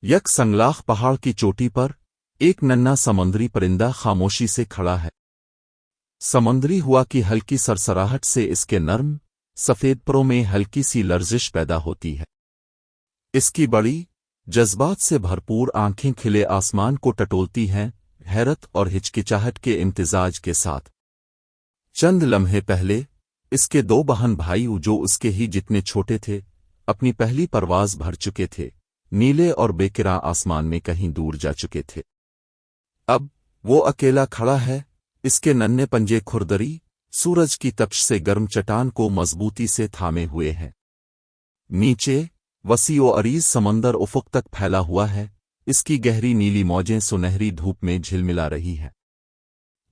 یک संगलाख पहाड़ की चोटी पर एक नन्हा समुद्री परिंदा खामोशी से खड़ा है। समुद्री हवा की हल्की सरसराहट से इसके नर्म सफेद परों में हल्की सी लर्जिश पैदा होती है। इसकी बड़ी जज्बात से भरपूर आंखें खिले आसमान को टटोलती हैं, हैरत और हिचकिचाहट के इम्तिजाज के साथ। चंद लम्हे पहले इसके दो बहन भाई जो उसके ही जितने छोटे थे, अपनी पहली परवाज भर चुके थे, नीले और बेकिरा आसमान में कहीं दूर जा चुके थे। अब वो अकेला खड़ा है, इसके नन्हे पंजे खुरदरी सूरज की तपिश से गर्म चट्टान को मजबूती से थामे हुए हैं। नीचे वसीओ अरीज समंदर उफुक तक फैला हुआ है, इसकी गहरी नीली मौजें सुनहरी धूप में झिलमिला रही है।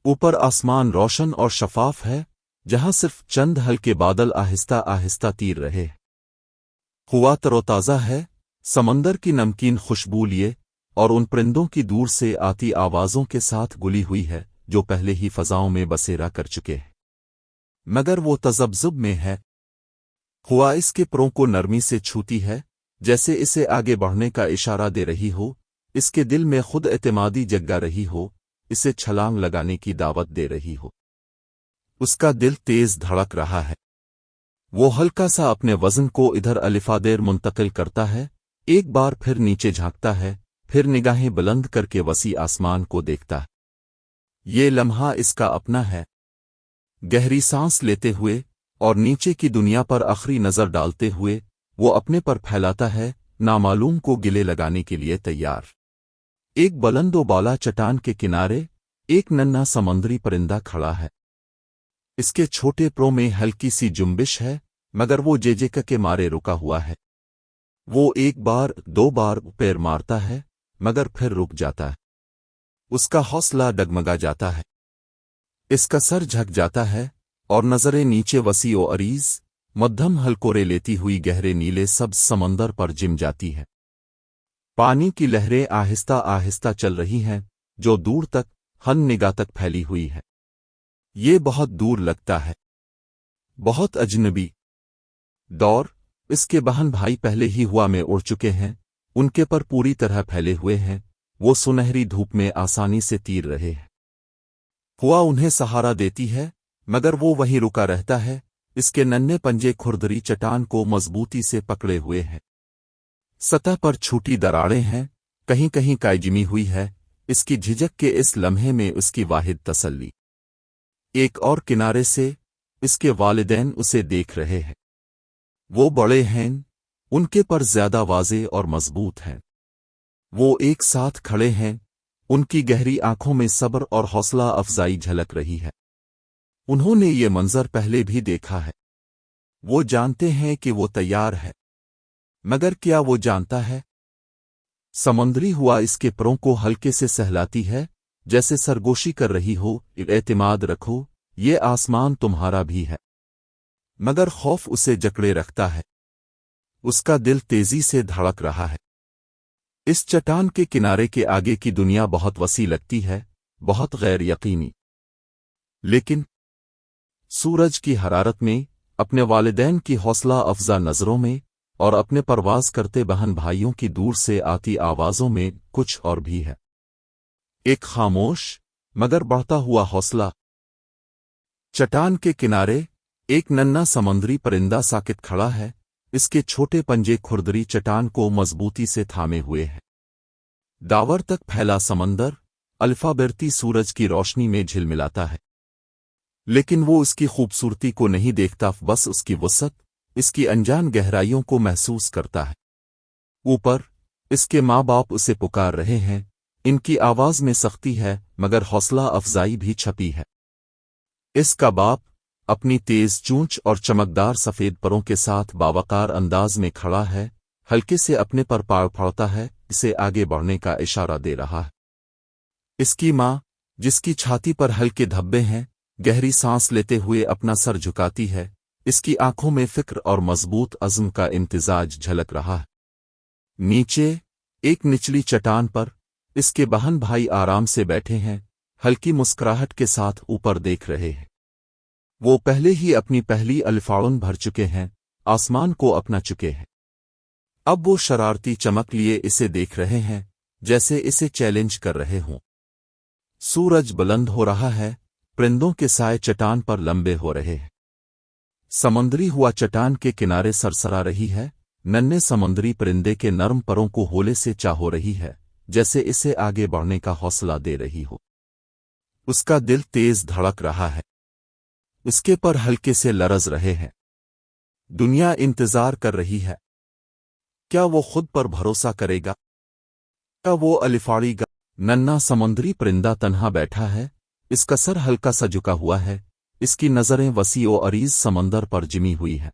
ऊपर आसमान रोशन और शफाफ है, जहां सिर्फ चंद हल्के बादल आहिस्ता आहिस्ता तीर रहे हैं। हवा तरोताज़ा है, समंदर की नमकीन खुशबू लिए और उन परिंदों की दूर से आती आवाज़ों के साथ गुली हुई है जो पहले ही फजाओं में बसेरा कर चुके हैं। मगर वो तजब्जुब में है। हवा इसके परों को नरमी से छूती है, जैसे इसे आगे बढ़ने का इशारा दे रही हो, इसके दिल में खुद एतमादी जगा रही हो, इसे छलांग लगाने की दावत दे रही हो। उसका दिल तेज धड़क रहा है। वो हल्का सा अपने वजन को इधर अलिफादेर मुंतकिल करता है, एक बार फिर नीचे झांकता है, फिर निगाहें बुलंद करके वसी आसमान को देखता है। ये लम्हा इसका अपना है। गहरी सांस लेते हुए और नीचे की दुनिया पर आखिरी नजर डालते हुए वो अपने पर फैलाता है, नामालूम को गिले लगाने के लिए तैयार। एक बुलंदो बाला चट्टान के किनारे एक नन्हा समुद्री परिंदा खड़ा है। इसके छोटे परों में हल्की सी जुम्बिश है, मगर वो जेजेका के मारे रुका हुआ है। वो एक बार दो बार पैर मारता है, मगर फिर रुक जाता है। उसका हौसला डगमगा जाता है, इसका सर झक जाता है और नजरें नीचे वसीओ अरीज मध्यम हलकोरे लेती हुई गहरे नीले सब्ज समंदर पर जिम जाती है। पानी की लहरें आहिस्ता आहिस्ता चल रही हैं, जो दूर तक हन निगाह तक फैली हुई है। ये बहुत दूर लगता है, बहुत अजनबी। दौर इसके बहन भाई पहले ही हवा में उड़ चुके हैं, उनके पर पूरी तरह फैले हुए हैं, वो सुनहरी धूप में आसानी से तीर रहे हैं। हवा उन्हें सहारा देती है, मगर वो वहीं रुका रहता है, इसके नन्हे पंजे खुरदरी चट्टान को मजबूती से पकड़े हुए हैं। सतह पर छोटी दरारें हैं, कहीं कहीं कायजिमी हुई है, इसकी झिझक के इस लम्हे में उसकी वाहिद तसल्ली। एक और किनारे से इसके वालिदैन उसे देख रहे हैं। वो बड़े हैं, उनके पर ज्यादा वाज़े और मजबूत हैं। वो एक साथ खड़े हैं, उनकी गहरी आंखों में सब्र और हौसला अफजाई झलक रही है। उन्होंने ये मंजर पहले भी देखा है। वो जानते हैं कि वो तैयार है, मगर क्या वो जानता है? समुद्री हवा इसके परों को हल्के से सहलाती है, जैसे सरगोशी कर रही हो, एतमाद रखो, ये आसमान तुम्हारा भी है। मगर खौफ उसे जकड़े रखता है। उसका दिल तेजी से धड़क रहा है। इस चट्टान के किनारे के आगे की दुनिया बहुत वसी लगती है, बहुत गैर यकीनी। लेकिन सूरज की हरारत में, अपने वालिदैन की हौसला अफजा नजरों में और अपने परवाज करते बहन भाइयों की दूर से आती आवाजों में कुछ और भी है। एक खामोश मगर बढ़ता हुआ हौसला। चट्टान के किनारे एक नन्हा समुद्री परिंदा साकित खड़ा है, इसके छोटे पंजे खुरदरी चट्टान को मजबूती से थामे हुए हैं। दावर तक फैला समंदर अल्फाबेरती सूरज की रोशनी में झिलमिलाता है, लेकिन वो उसकी खूबसूरती को नहीं देखता, बस उसकी वसत, इसकी अनजान गहराइयों को महसूस करता है। ऊपर इसके माँ बाप उसे पुकार रहे हैं, इनकी आवाज में सख्ती है मगर हौसला अफजाई भी छपी है। इसका बाप अपनी तेज चूंच और चमकदार सफेद परों के साथ बावकार अंदाज में खड़ा है, हल्के से अपने पर पाँव फाड़ता है, इसे आगे बढ़ने का इशारा दे रहा है। इसकी माँ, जिसकी छाती पर हल्के धब्बे हैं, गहरी सांस लेते हुए अपना सर झुकाती है, इसकी आंखों में फिक्र और मजबूत अज़्म का इम्तिजाज झलक रहा है। नीचे एक निचली चट्टान पर इसके बहन भाई आराम से बैठे हैं, हल्की मुस्कुराहट के साथ ऊपर देख रहे हैं। वो पहले ही अपनी पहली अल्फाउन भर चुके हैं, आसमान को अपना चुके हैं। अब वो शरारती चमक लिए इसे देख रहे हैं, जैसे इसे चैलेंज कर रहे हों। सूरज बुलंद हो रहा है, परिंदों के साए चट्टान पर लंबे हो रहे हैं। समुद्री हुआ चट्टान के किनारे सरसरा रही है, नन्हे समुद्री परिंदे के नर्म परों को होले से चाहो रही है, जैसे इसे आगे बढ़ने का हौसला दे रही हो। उसका दिल तेज धड़क रहा है, उसके पर हल्के से लरज रहे हैं। दुनिया इंतजार कर रही है। क्या वो खुद पर भरोसा करेगा? क्या वो अलिफाड़ेगा? नन्हा समुद्री परिंदा तन्हा बैठा है, इसका सर हल्का सा झुका हुआ है, इसकी नजरें वसी और अरीज समंदर पर जिमी हुई हैं।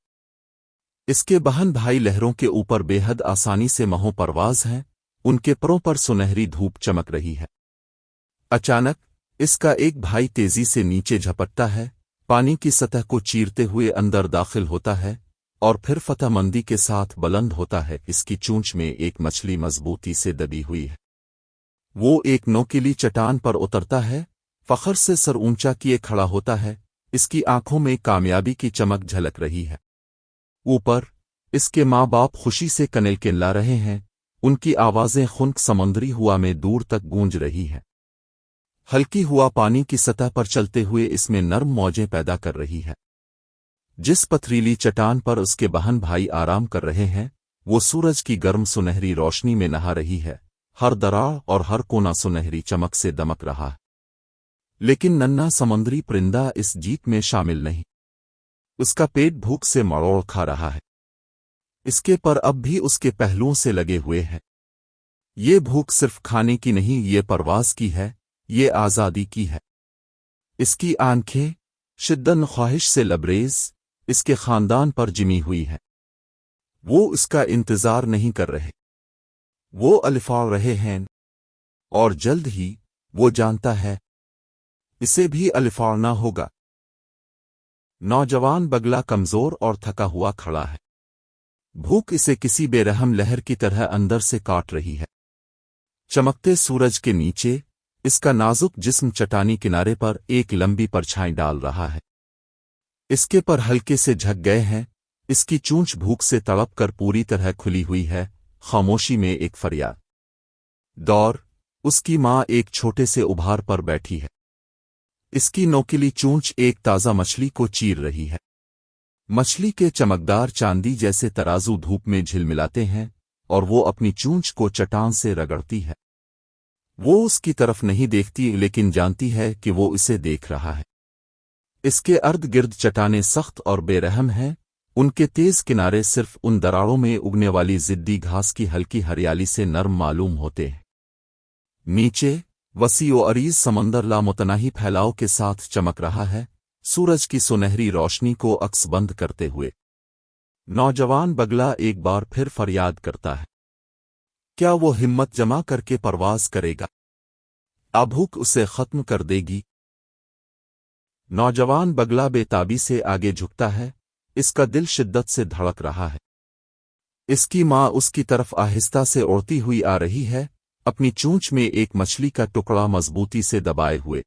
इसके बहन भाई लहरों के ऊपर बेहद आसानी से महों परवाज हैं, उनके परों पर सुनहरी धूप चमक रही है। अचानक इसका एक भाई तेजी से नीचे झपटता है, पानी की सतह को चीरते हुए अंदर दाखिल होता है और फिर फतहमंदी के साथ बुलंद होता है। इसकी चोंच में एक मछली मजबूती से दबी हुई है। वो एक नोकीली चट्टान पर उतरता है, फखर से सर ऊंचा किए खड़ा होता है, इसकी आंखों में कामयाबी की चमक झलक रही है। ऊपर इसके माँ बाप खुशी से कनेलकेला रहे हैं, उनकी आवाजें खुनक समुद्री हुआ में दूर तक गूंज रही हैं। हल्की हुआ पानी की सतह पर चलते हुए इसमें नर्म मौजें पैदा कर रही है। जिस पथरीली चट्टान पर उसके बहन भाई आराम कर रहे हैं, वो सूरज की गर्म सुनहरी रोशनी में नहा रही है। हर दरार और हर कोना सुनहरी चमक से दमक रहा है। लेकिन नन्हा समुद्री परिंदा इस जीत में शामिल नहीं। उसका पेट भूख से मरोड़ खा रहा है। इसके पर अब भी उसके पहलुओं से लगे हुए हैं। ये भूख सिर्फ खाने की नहीं, ये परवाज की है, ये आजादी की है। इसकी आंखें शिद्दत ख्वाहिश से लबरेज इसके खानदान पर जिमी हुई है। वो इसका इंतजार नहीं कर रहे, वो अलिफाड़ रहे हैं, और जल्द ही वो जानता है इसे भी अलिफाड़ना होगा। नौजवान बगला कमजोर और थका हुआ खड़ा है। भूख इसे किसी बेरहम लहर की तरह अंदर से काट रही है। चमकते सूरज के नीचे इसका नाजुक जिस्म चट्टानी किनारे पर एक लंबी परछाई डाल रहा है। इसके पर हल्के से झक गए हैं, इसकी चूंच भूख से तड़प कर पूरी तरह खुली हुई है। खामोशी में एक फरियाद। दौर उसकी माँ एक छोटे से उभार पर बैठी है। इसकी नोकीली चूंच एक ताज़ा मछली को चीर रही है। मछली के चमकदार चांदी जैसे तराजू धूप में झिलमिलाते हैं और वो अपनी चूंच को चट्टान से रगड़ती है। वो उसकी तरफ नहीं देखती, लेकिन जानती है कि वो इसे देख रहा है। इसके अर्द गिर्द चट्टानें सख्त और बेरहम हैं, उनके तेज किनारे सिर्फ उन दरारों में उगने वाली जिद्दी घास की हल्की हरियाली से नर्म मालूम होते हैं। नीचे वसी और अरीज समंदर लामुतनाही फैलाव के साथ चमक रहा है, सूरज की सुनहरी रोशनी को अक्सबंद करते हुए। नौजवान बगला एक बार फिर फरियाद करता है। क्या वो हिम्मत जमा करके परवाज करेगा? भूख उसे खत्म कर देगी। नौजवान बगला बेताबी से आगे झुकता है, इसका दिल शिद्दत से धड़क रहा है। इसकी माँ उसकी तरफ आहिस्ता से उड़ती हुई आ रही है, अपनी चूंच में एक मछली का टुकड़ा मजबूती से दबाए हुए।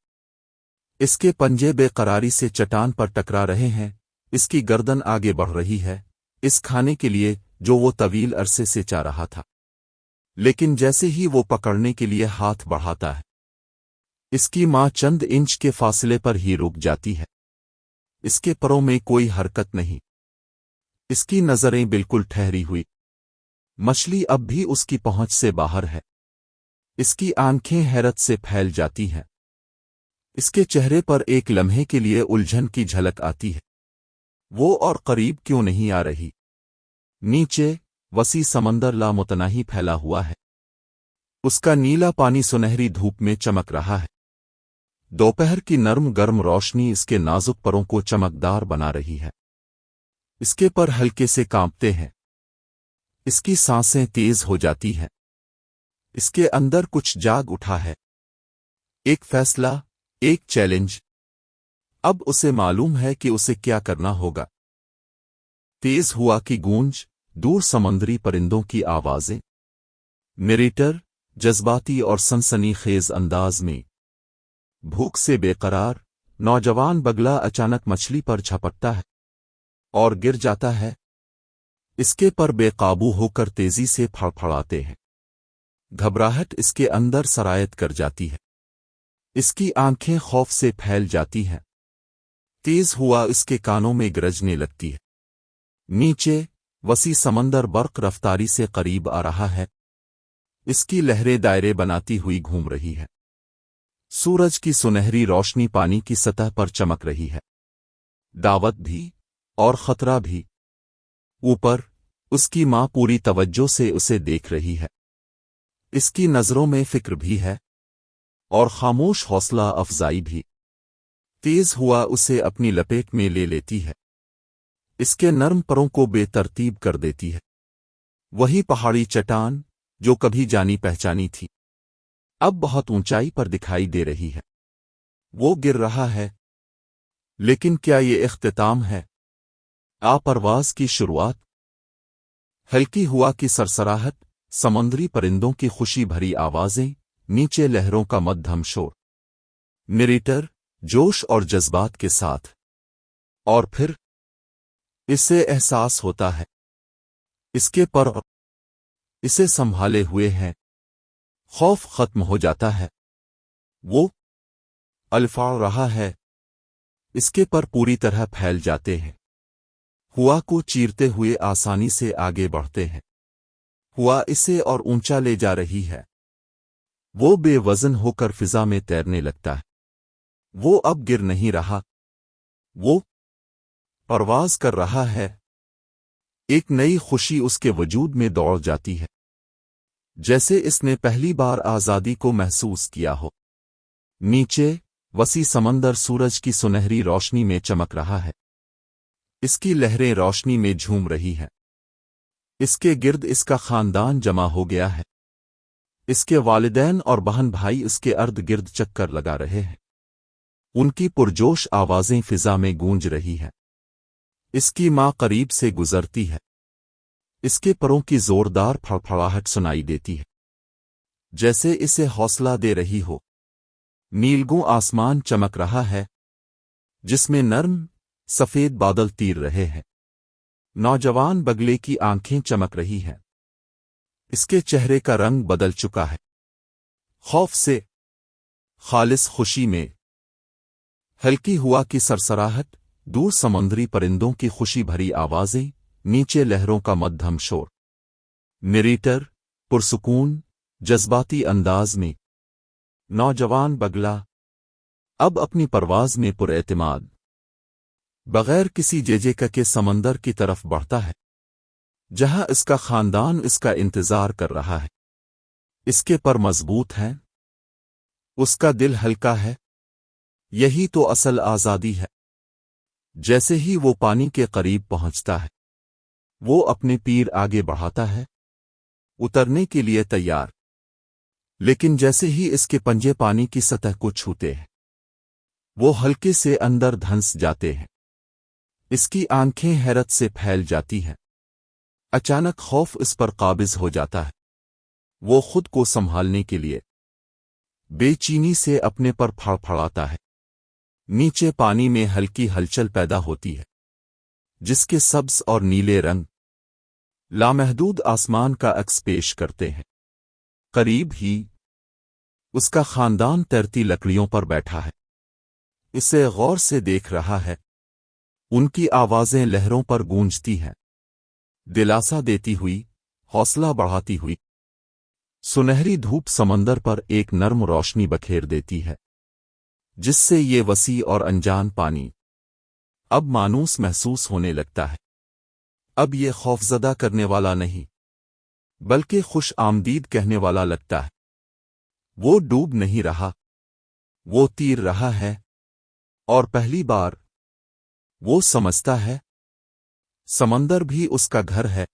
इसके पंजे बेकरारी से चट्टान पर टकरा रहे हैं, इसकी गर्दन आगे बढ़ रही है, इस खाने के लिए जो वो तवील अरसे से चाह रहा था। लेकिन जैसे ही वो पकड़ने के लिए हाथ बढ़ाता है, इसकी माँ चंद इंच के फासले पर ही रुक जाती है। इसके परों में कोई हरकत नहीं, इसकी नजरें बिल्कुल ठहरी हुई। मछली अब भी उसकी पहुंच से बाहर है। इसकी आंखें हैरत से फैल जाती हैं। इसके चेहरे पर एक लम्हे के लिए उलझन की झलक आती है। वो और करीब क्यों नहीं आ रही? नीचे वसी समंदर लामुतनाही फैला हुआ है। उसका नीला पानी सुनहरी धूप में चमक रहा है। दोपहर की नर्म गर्म रोशनी इसके नाजुक परों को चमकदार बना रही है। इसके पर हल्के से कांपते हैं। इसकी सांसें तेज हो जाती हैं। इसके अंदर कुछ जाग उठा है। एक फैसला, एक चैलेंज। अब उसे मालूम है कि उसे क्या करना होगा। तेज हुआ की गूंज, दूर समुद्री परिंदों की आवाजें। नरेटर जज्बाती और सनसनीखेज अंदाज में। भूख से बेकरार नौजवान बगला अचानक मछली पर झपटता है और गिर जाता है। اس کے پر بے قابو ہو کر تیزی سے پھڑپھڑاتے ہیں۔ گھبراہٹ اس کے اندر سرایت کر جاتی ہے۔ اس کی آنکھیں خوف سے پھیل جاتی ہیں۔ تیز ہوا اس کے کانوں میں گرجنے لگتی ہے۔ نیچے وسیع سمندر برق رفتاری سے قریب آ رہا ہے۔ اس کی لہریں دائرے بناتی ہوئی گھوم رہی ہے۔ سورج کی سنہری روشنی پانی کی سطح پر چمک رہی ہے۔ دعوت بھی اور خطرہ بھی۔ اوپر اس کی ماں پوری توجہ سے اسے دیکھ رہی ہے۔ اس کی نظروں میں فکر بھی ہے اور خاموش حوصلہ افزائی بھی۔ تیز ہوا اسے اپنی لپیٹ میں لے لیتی ہے۔ اس کے نرم پروں کو بے ترتیب کر دیتی ہے۔ وہی پہاڑی چٹان جو کبھی جانی پہچانی تھی اب بہت اونچائی پر دکھائی دے رہی ہے۔ وہ گر رہا ہے، لیکن کیا یہ اختتام ہے؟ پرواز کی شروعات۔ ہلکی ہوا کی سرسراہٹ، سمندری پرندوں کی خوشی بھری آوازیں، نیچے لہروں کا مدھم شور۔ نریٹر جوش اور جذبات کے ساتھ۔ اور پھر اسے احساس ہوتا ہے اس کے پر اسے سنبھالے ہوئے ہیں۔ خوف ختم ہو جاتا ہے۔ وہ الفاڑ رہا ہے۔ اس کے پر پوری طرح پھیل جاتے ہیں۔ ہوا کو چیرتے ہوئے آسانی سے آگے بڑھتے ہیں۔ ہوا اسے اور اونچا لے جا رہی ہے۔ وہ بے وزن ہو کر فضا میں تیرنے لگتا ہے۔ وہ اب گر نہیں رہا، وہ پرواز کر رہا ہے۔ ایک نئی خوشی اس کے وجود میں دوڑ جاتی ہے، جیسے اس نے پہلی بار آزادی کو محسوس کیا ہو۔ نیچے وسیع سمندر سورج کی سنہری روشنی میں چمک رہا ہے۔ اس کی لہریں روشنی میں جھوم رہی ہیں۔ اس کے گرد اس کا خاندان جمع ہو گیا ہے۔ اس کے والدین اور بہن بھائی اس کے ارد گرد چکر لگا رہے ہیں۔ ان کی پرجوش آوازیں فضا میں گونج رہی ہیں۔ اس کی ماں قریب سے گزرتی ہے۔ اس کے پروں کی زوردار پھڑپھڑاہٹ سنائی دیتی ہے، جیسے اسے حوصلہ دے رہی ہو۔ نیلگوں آسمان چمک رہا ہے، جس میں نرم سفید بادل تیر رہے ہیں۔ نوجوان بگلے کی آنکھیں چمک رہی ہیں۔ اس کے چہرے کا رنگ بدل چکا ہے، خوف سے خالص خوشی میں۔ ہلکی ہوا کی سرسراہٹ، دور سمندری پرندوں کی خوشی بھری آوازیں، نیچے لہروں کا مدھم شور۔ نریٹر پرسکون جذباتی انداز میں۔ نوجوان بگلا اب اپنی پرواز میں پر اعتماد، بغیر کسی جیجیکا کے سمندر کی طرف بڑھتا ہے، جہاں اس کا خاندان اس کا انتظار کر رہا ہے۔ اس کے پر مضبوط ہیں، اس کا دل ہلکا ہے۔ یہی تو اصل آزادی ہے۔ جیسے ہی وہ پانی کے قریب پہنچتا ہے، وہ اپنے پیر آگے بڑھاتا ہے، اترنے کے لیے تیار۔ لیکن جیسے ہی اس کے پنجے پانی کی سطح کو چھوتے ہیں، وہ ہلکے سے اندر دھنس جاتے ہیں۔ اس کی آنکھیں حیرت سے پھیل جاتی ہیں۔ اچانک خوف اس پر قابض ہو جاتا ہے۔ وہ خود کو سنبھالنے کے لیے بے چینی سے اپنے پر پھڑپھڑاتا ہے۔ نیچے پانی میں ہلکی ہلچل پیدا ہوتی ہے، جس کے سبز اور نیلے رنگ لامحدود آسمان کا عکس پیش کرتے ہیں۔ قریب ہی اس کا خاندان تیرتی لکڑیوں پر بیٹھا ہے، اسے غور سے دیکھ رہا ہے۔ ان کی آوازیں لہروں پر گونجتی ہیں، دلاسا دیتی ہوئی، حوصلہ بڑھاتی ہوئی۔ سنہری دھوپ سمندر پر ایک نرم روشنی بکھیر دیتی ہے، جس سے یہ وسیع اور انجان پانی اب مانوس محسوس ہونے لگتا ہے۔ اب یہ خوفزدہ کرنے والا نہیں، بلکہ خوش آمدید کہنے والا لگتا ہے۔ وہ ڈوب نہیں رہا، وہ تیر رہا ہے، اور پہلی بار وہ سمجھتا ہے سمندر بھی اس کا گھر ہے۔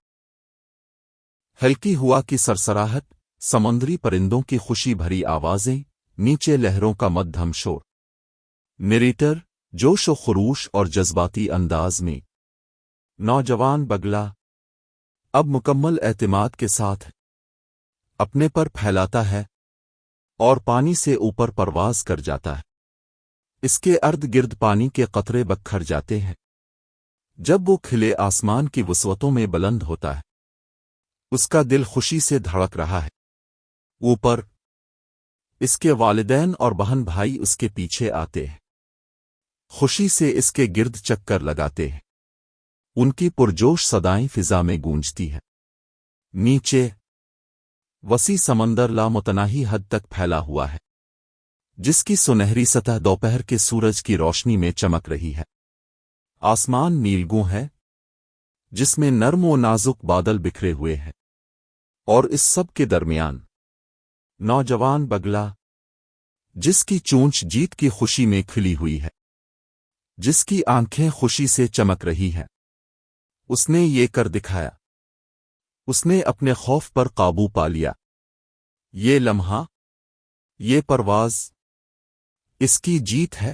ہلکی ہوا کی سرسراہٹ، سمندری پرندوں کی خوشی بھری آوازیں، نیچے لہروں کا مدھم شور۔ نریٹر جوش و خروش اور جذباتی انداز میں۔ نوجوان بگلا اب مکمل اعتماد کے ساتھ اپنے پر پھیلاتا ہے اور پانی سے اوپر پرواز کر جاتا ہے۔ اس کے ارد گرد پانی کے قطرے بکھر جاتے ہیں، جب وہ کھلے آسمان کی وسعتوں میں بلند ہوتا ہے، اس کا دل خوشی سے دھڑک رہا ہے۔ اوپر اس کے والدین اور بہن بھائی اس کے پیچھے آتے ہیں، خوشی سے اس کے گرد چکر لگاتے ہیں، ان کی پرجوش صدائیں فضا میں گونجتی ہے۔ نیچے وسیع سمندر لامتناہی حد تک پھیلا ہوا ہے، جس کی سنہری سطح دوپہر کے سورج کی روشنی میں چمک رہی ہے۔ آسمان نیلگوں ہے، جس میں نرم و نازک بادل بکھرے ہوئے ہیں، اور اس سب کے درمیان نوجوان بگلا، جس کی چونچ جیت کی خوشی میں کھلی ہوئی ہے، جس کی آنکھیں خوشی سے چمک رہی ہیں۔ اس نے یہ کر دکھایا، اس نے اپنے خوف پر قابو پا لیا۔ یہ لمحہ، یہ پرواز، اس کی جیت ہے۔